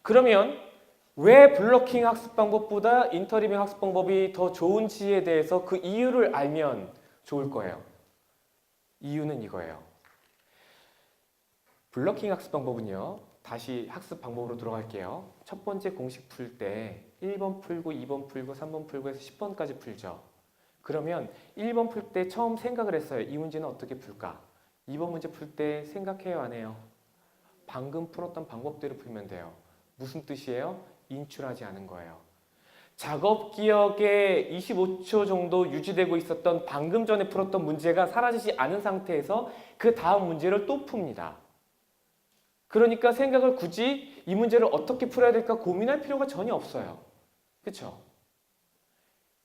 그러면 왜 블러킹 학습 방법보다 인터리빙 학습 방법이 더 좋은지에 대해서 그 이유를 알면 좋을 거예요. 이유는 이거예요. 블러킹 학습 방법은요. 다시 학습 방법으로 들어갈게요. 첫 번째 공식 풀 때 1번 풀고 2번 풀고 3번 풀고 해서 10번까지 풀죠. 그러면 1번 풀 때 처음 생각을 했어요. 이 문제는 어떻게 풀까? 2번 문제 풀 때 생각해요, 안 해요? 방금 풀었던 방법대로 풀면 돼요. 무슨 뜻이에요? 인출하지 않은 거예요. 작업 기억에 25초 정도 유지되고 있었던 방금 전에 풀었던 문제가 사라지지 않은 상태에서 그 다음 문제를 또 풉니다. 그러니까 생각을 굳이 이 문제를 어떻게 풀어야 될까 고민할 필요가 전혀 없어요. 그렇죠?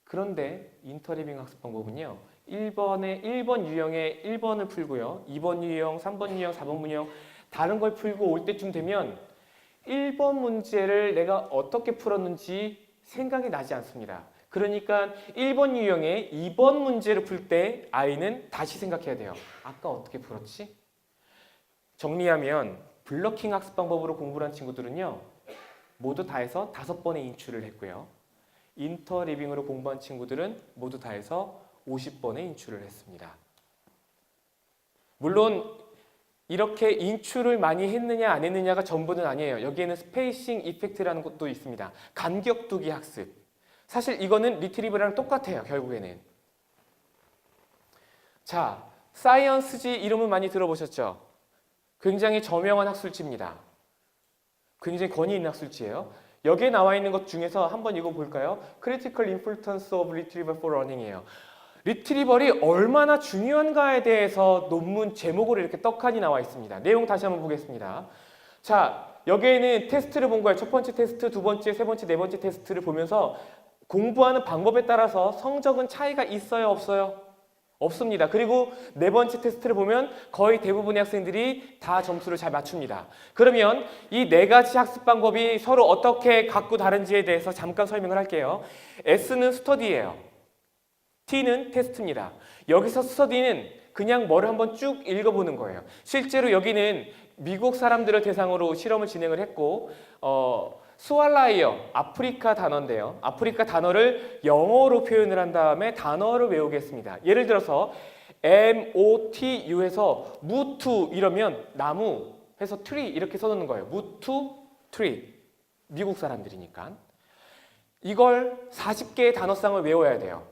그런데 인터리빙 학습 방법은요. 1번 유형의 1번을 풀고요. 2번 유형, 3번 유형, 4번 유형 다른 걸 풀고 올 때쯤 되면 1번 문제를 내가 어떻게 풀었는지 생각이 나지 않습니다. 그러니까 1번 유형의 2번 문제를 풀 때 아이는 다시 생각해야 돼요. 아까 어떻게 풀었지? 정리하면 블러킹 학습 방법으로 공부를 한 친구들은요. 모두 다 해서 5번의 인출을 했고요. 인터리빙으로 공부한 친구들은 모두 다 해서 50번의 인출을 했습니다. 물론 이렇게 인출을 많이 했느냐 안 했느냐가 전부는 아니에요. 여기에는 스페이싱 이펙트라는 것도 있습니다. 간격두기 학습. 사실 이거는 리트리버랑 똑같아요. 결국에는. 자, 사이언스지 이름은 많이 들어보셨죠? 굉장히 저명한 학술지입니다. 굉장히 권위 있는 학술지예요. 여기에 나와 있는 것 중에서 한번 읽어볼까요? Critical Importance of Retrieval for Learning이에요. 리트리벌이 얼마나 중요한가에 대해서 논문 제목으로 이렇게 떡하니 나와 있습니다. 내용 다시 한번 보겠습니다. 자, 여기에는 테스트를 본 거예요. 첫 번째 테스트, 두 번째, 세 번째, 네 번째 테스트를 보면서 공부하는 방법에 따라서 성적은 차이가 있어요, 없어요? 없습니다. 그리고 네 번째 테스트를 보면 거의 대부분의 학생들이 다 점수를 잘 맞춥니다. 그러면 이 네 가지 학습 방법이 서로 어떻게 각구 다른지에 대해서 잠깐 설명을 할게요. S는 스터디예요. T는 테스트입니다. 여기서 스터디는 그냥 뭐를 한번 쭉 읽어보는 거예요. 실제로 여기는 미국 사람들을 대상으로 실험을 진행을 했고 스왈라이어, 아프리카 단어인데요. 아프리카 단어를 영어로 표현을 한 다음에 단어를 외우겠습니다. 예를 들어서 MOTU 해서 무투 이러면 나무 해서 트리 이렇게 써놓는 거예요. 무투, 트리. 미국 사람들이니까. 이걸 40개의 단어쌍을 외워야 돼요.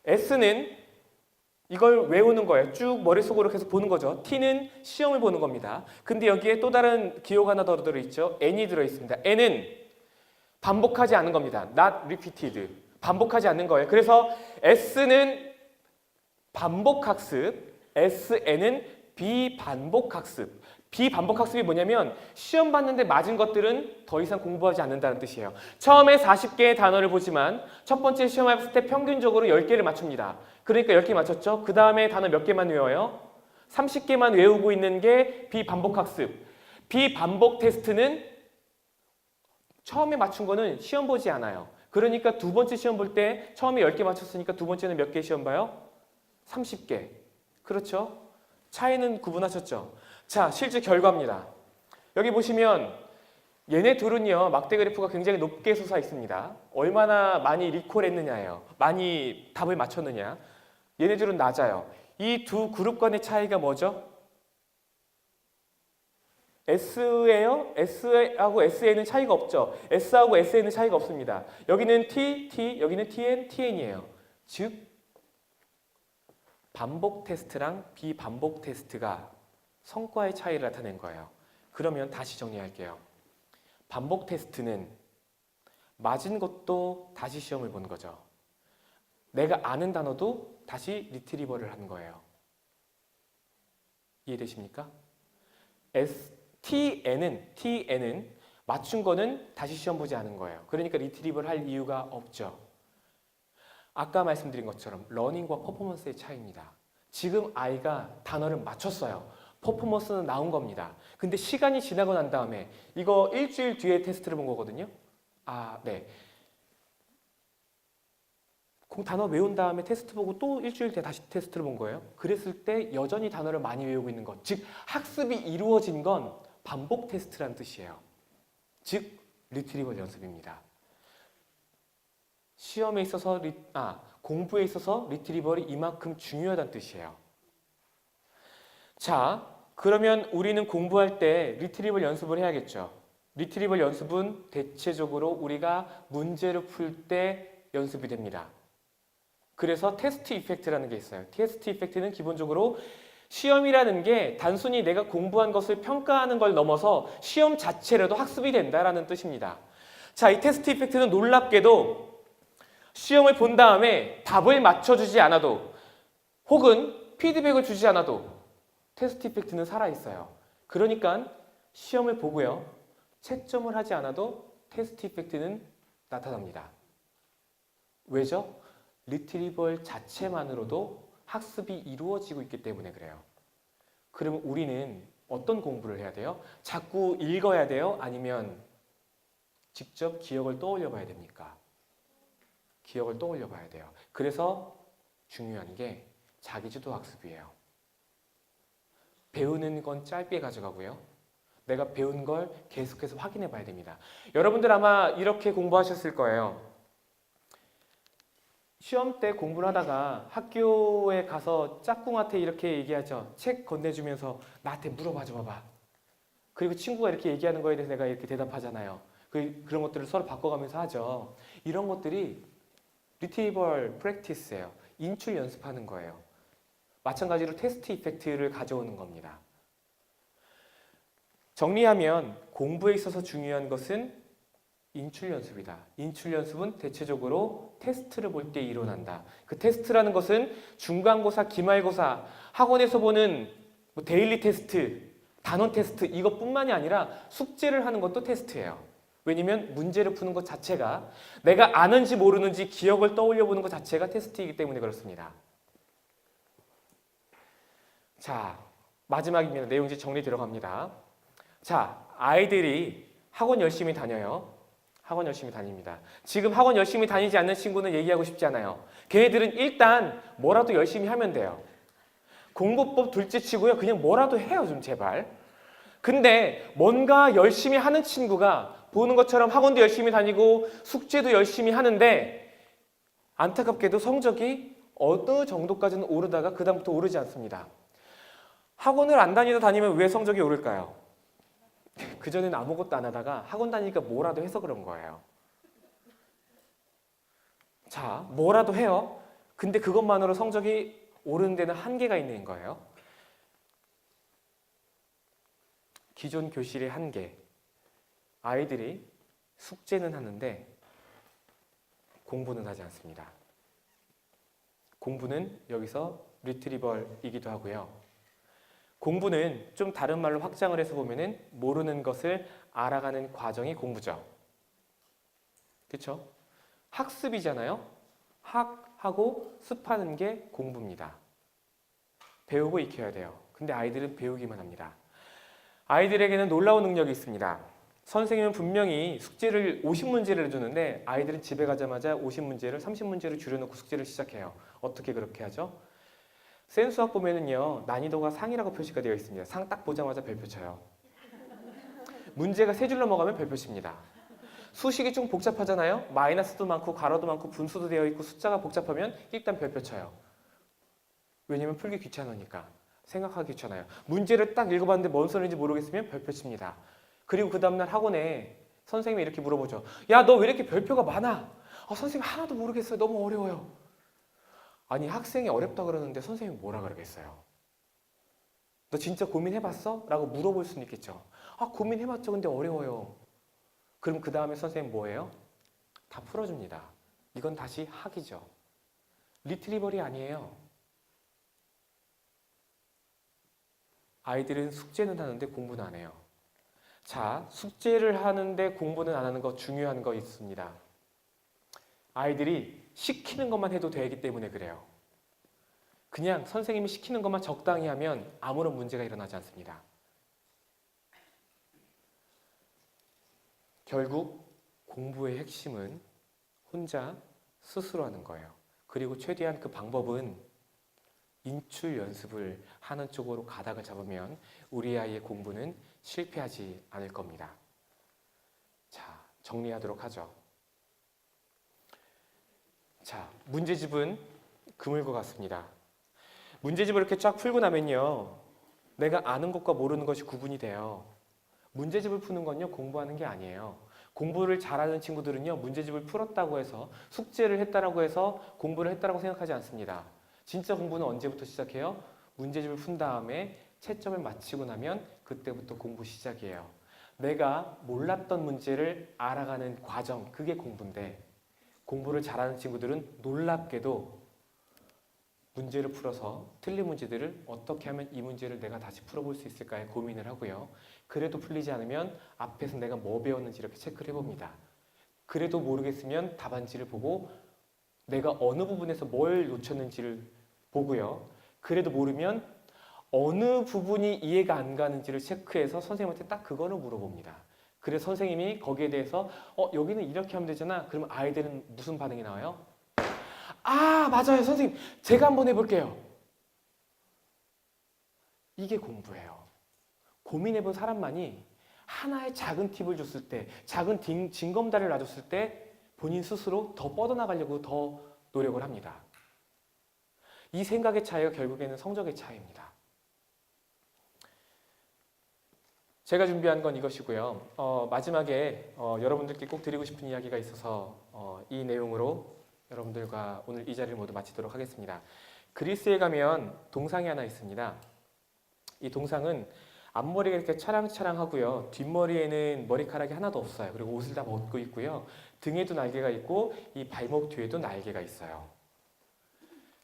S는 이걸 외우는 거예요. 쭉 머릿속으로 계속 보는 거죠. T는 시험을 보는 겁니다. 근데 여기에 또 다른 기호가 하나 더 들어있죠. N이 들어있습니다. N은 반복하지 않는 겁니다. Not repeated. 반복하지 않는 거예요. 그래서 S는 반복학습, SN은 비반복학습. 비반복학습이 뭐냐면 시험 봤는데 맞은 것들은 더 이상 공부하지 않는다는 뜻이에요. 처음에 40개의 단어를 보지만 첫 번째 시험을 봤을 때 평균적으로 10개를 맞춥니다. 그러니까 10개 맞췄죠? 그 다음에 단어 몇 개만 외워요? 30개만 외우고 있는 게 비반복학습. 비반복 테스트는 처음에 맞춘 거는 시험 보지 않아요. 그러니까 두 번째 시험 볼 때 처음에 10개 맞췄으니까 두 번째는 몇 개 시험 봐요? 30개. 그렇죠? 차이는 구분하셨죠? 자, 실제 결과입니다. 여기 보시면 얘네 둘은요. 막대 그래프가 굉장히 높게 솟아 있습니다. 얼마나 많이 리콜했느냐예요. 많이 답을 맞췄느냐. 얘네 둘은 낮아요. 이 두 그룹 간의 차이가 뭐죠? S예요? S하고 SN은 차이가 없죠. S하고 SN은 차이가 없습니다. 여기는 T, 여기는 TN, TN이에요. 즉 반복 테스트랑 비반복 테스트가 성과의 차이를 나타낸 거예요. 그러면 다시 정리할게요. 반복 테스트는 맞은 것도 다시 시험을 보는 거죠. 내가 아는 단어도 다시 리트리버를 하는 거예요. 이해되십니까? TN은 맞춘 거는 다시 시험 보지 않은 거예요. 그러니까 리트리버를 할 이유가 없죠. 아까 말씀드린 것처럼 러닝과 퍼포먼스의 차이입니다. 지금 아이가 단어를 맞췄어요. 퍼포먼스는 나온 겁니다. 근데 시간이 지나고 난 다음에 이거 일주일 뒤에 테스트를 본 거거든요. 네. 단어 외운 다음에 테스트 보고 또 일주일 뒤에 다시 테스트를 본 거예요. 그랬을 때 여전히 단어를 많이 외우고 있는 것. 즉 학습이 이루어진 건 반복 테스트라는 뜻이에요. 즉 리트리벌 연습입니다. 시험에 있어서 공부에 있어서 리트리벌이 이만큼 중요하다는 뜻이에요. 자, 그러면 우리는 공부할 때 리트리벌 연습을 해야겠죠. 리트리벌 연습은 대체적으로 우리가 문제를 풀 때 연습이 됩니다. 그래서 테스트 이펙트라는 게 있어요. 테스트 이펙트는 기본적으로 시험이라는 게 단순히 내가 공부한 것을 평가하는 걸 넘어서 시험 자체로도 학습이 된다라는 뜻입니다. 자, 이 테스트 이펙트는 놀랍게도 시험을 본 다음에 답을 맞춰주지 않아도 혹은 피드백을 주지 않아도 테스트 이펙트는 살아있어요. 그러니까 시험을 보고요. 채점을 하지 않아도 테스트 이펙트는 나타납니다. 왜죠? 리트리벌 자체만으로도 학습이 이루어지고 있기 때문에 그래요. 그러면 우리는 어떤 공부를 해야 돼요? 자꾸 읽어야 돼요? 아니면 직접 기억을 떠올려 봐야 됩니까? 기억을 떠올려 봐야 돼요. 그래서 중요한 게 자기주도 학습이에요. 배우는 건 짧게 가져가고요. 내가 배운 걸 계속해서 확인해 봐야 됩니다. 여러분들 아마 이렇게 공부하셨을 거예요. 시험 때 공부를 하다가 학교에 가서 짝꿍한테 이렇게 얘기하죠. 책 건네주면서 나한테 물어봐 줘봐. 그리고 친구가 이렇게 얘기하는 거에 대해서 내가 이렇게 대답하잖아요. 그런 것들을 서로 바꿔가면서 하죠. 이런 것들이 리트리벌 프랙티스예요. 인출 연습하는 거예요. 마찬가지로 테스트 이펙트를 가져오는 겁니다. 정리하면 공부에 있어서 중요한 것은 인출 연습이다. 인출 연습은 대체적으로 테스트를 볼 때 일어난다. 그 테스트라는 것은 중간고사, 기말고사, 학원에서 보는 데일리 테스트, 단원 테스트 이것뿐만이 아니라 숙제를 하는 것도 테스트예요. 왜냐면 문제를 푸는 것 자체가 내가 아는지 모르는지 기억을 떠올려 보는 것 자체가 테스트이기 때문에 그렇습니다. 자, 마지막입니다. 내용 이제 정리 들어갑니다. 자, 아이들이 학원 열심히 다녀요. 학원 열심히 다닙니다. 지금 학원 열심히 다니지 않는 친구는 얘기하고 싶지 않아요. 걔네들은 일단 뭐라도 열심히 하면 돼요. 공부법 둘째치고요. 그냥 뭐라도 해요, 좀 제발. 근데 뭔가 열심히 하는 친구가 보는 것처럼 학원도 열심히 다니고 숙제도 열심히 하는데 안타깝게도 성적이 어느 정도까지는 오르다가 그 다음부터 오르지 않습니다. 학원을 안 다니면 왜 성적이 오를까요? 그전에는 아무것도 안 하다가 학원 다니니까 뭐라도 해서 그런 거예요. 자, 뭐라도 해요. 근데 그것만으로 성적이 오르는 데는 한계가 있는 거예요. 기존 교실의 한계. 아이들이 숙제는 하는데 공부는 하지 않습니다. 공부는 여기서 리트리벌이기도 하고요. 공부는 좀 다른 말로 확장을 해서 보면은 모르는 것을 알아가는 과정이 공부죠. 그렇죠? 학습이잖아요. 학하고 습하는 게 공부입니다. 배우고 익혀야 돼요. 근데 아이들은 배우기만 합니다. 아이들에게는 놀라운 능력이 있습니다. 선생님은 분명히 숙제를 50문제를 해주는데 아이들은 집에 가자마자 50문제를 30문제를 줄여놓고 숙제를 시작해요. 어떻게 그렇게 하죠? 센수학 보면은요, 난이도가 상이라고 표시가 되어 있습니다. 상 딱 보자마자 별표 쳐요. 문제가 세 줄 넘어가면 별표 칩니다. 수식이 좀 복잡하잖아요. 마이너스도 많고 가로도 많고 분수도 되어 있고 숫자가 복잡하면 일단 별표 쳐요. 왜냐면 풀기 귀찮으니까. 생각하기 귀찮아요. 문제를 딱 읽어봤는데 뭔 소리인지 모르겠으면 별표 칩니다. 그리고 그 다음날 학원에 선생님이 이렇게 물어보죠. 야, 너 왜 이렇게 별표가 많아? 선생님 하나도 모르겠어요. 너무 어려워요. 아니, 학생이 어렵다 그러는데 선생님이 뭐라 그러겠어요? 너 진짜 고민해봤어? 라고 물어볼 수는 있겠죠. 고민해봤죠. 근데 어려워요. 그럼 그 다음에 선생님 뭐예요? 다 풀어줍니다. 이건 다시 학이죠. 리트리벌이 아니에요. 아이들은 숙제는 하는데 공부는 안 해요. 자, 숙제를 하는데 공부는 안 하는 거 중요한 거 있습니다. 아이들이 시키는 것만 해도 되기 때문에 그래요. 그냥 선생님이 시키는 것만 적당히 하면 아무런 문제가 일어나지 않습니다. 결국 공부의 핵심은 혼자 스스로 하는 거예요. 그리고 최대한 그 방법은 인출 연습을 하는 쪽으로 가닥을 잡으면 우리 아이의 공부는 실패하지 않을 겁니다. 정리하도록 하죠. 자, 문제집은 그물과 같습니다. 문제집을 이렇게 쫙 풀고 나면요, 내가 아는 것과 모르는 것이 구분이 돼요. 문제집을 푸는 건요, 공부하는 게 아니에요. 공부를 잘하는 친구들은요, 문제집을 풀었다고 해서, 숙제를 했다라고 해서 공부를 했다라고 생각하지 않습니다. 진짜 공부는 언제부터 시작해요? 문제집을 푼 다음에 채점을 마치고 나면 그때부터 공부 시작이에요. 내가 몰랐던 문제를 알아가는 과정, 그게 공부인데, 공부를 잘하는 친구들은 놀랍게도 문제를 풀어서 틀린 문제들을 어떻게 하면 이 문제를 내가 다시 풀어볼 수 있을까에 고민을 하고요. 그래도 풀리지 않으면 앞에서 내가 뭐 배웠는지 이렇게 체크를 해봅니다. 그래도 모르겠으면 답안지를 보고 내가 어느 부분에서 뭘 놓쳤는지를 보고요. 그래도 모르면 어느 부분이 이해가 안 가는지를 체크해서 선생님한테 딱 그거를 물어봅니다. 그래서 선생님이 거기에 대해서 여기는 이렇게 하면 되잖아. 그러면 아이들은 무슨 반응이 나와요? 아, 맞아요, 선생님. 제가 한번 해볼게요. 이게 공부예요. 고민해본 사람만이 하나의 작은 팁을 줬을 때, 작은 징검다리를 놔줬을 때 본인 스스로 더 뻗어나가려고 더 노력을 합니다. 이 생각의 차이가 결국에는 성적의 차이입니다. 제가 준비한 건 이것이고요. 마지막에 여러분들께 꼭 드리고 싶은 이야기가 있어서 이 내용으로 여러분들과 오늘 이 자리를 모두 마치도록 하겠습니다. 그리스에 가면 동상이 하나 있습니다. 이 동상은 앞머리가 이렇게 차랑차랑하고요. 뒷머리에는 머리카락이 하나도 없어요. 그리고 옷을 다 벗고 있고요. 등에도 날개가 있고 이 발목 뒤에도 날개가 있어요.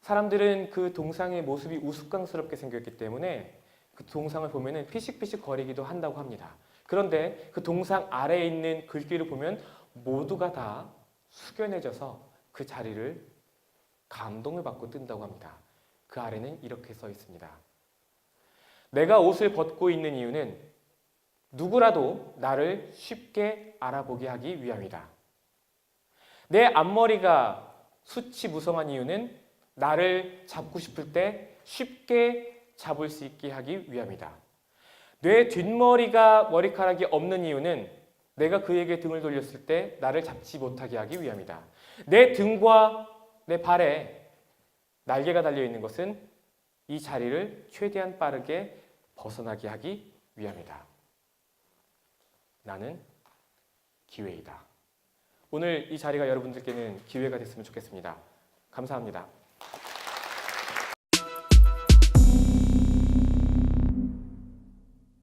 사람들은 그 동상의 모습이 우스꽝스럽게 생겼기 때문에 그 동상을 보면 피식피식 거리기도 한다고 합니다. 그런데 그 동상 아래에 있는 글귀를 보면 모두가 다 숙연해져서 그 자리를 감동을 받고 뜬다고 합니다. 그 아래는 이렇게 써 있습니다. 내가 옷을 벗고 있는 이유는 누구라도 나를 쉽게 알아보게 하기 위함이다. 내 앞머리가 수치무성한 이유는 나를 잡고 싶을 때 쉽게 잡을 수 있게 하기 위함이다. 내 뒷머리가 머리카락이 없는 이유는 내가 그에게 등을 돌렸을 때 나를 잡지 못하게 하기 위함이다. 내 등과 내 발에 날개가 달려있는 것은 이 자리를 최대한 빠르게 벗어나게 하기 위함이다. 나는 기회이다. 오늘 이 자리가 여러분들께는 기회가 됐으면 좋겠습니다. 감사합니다.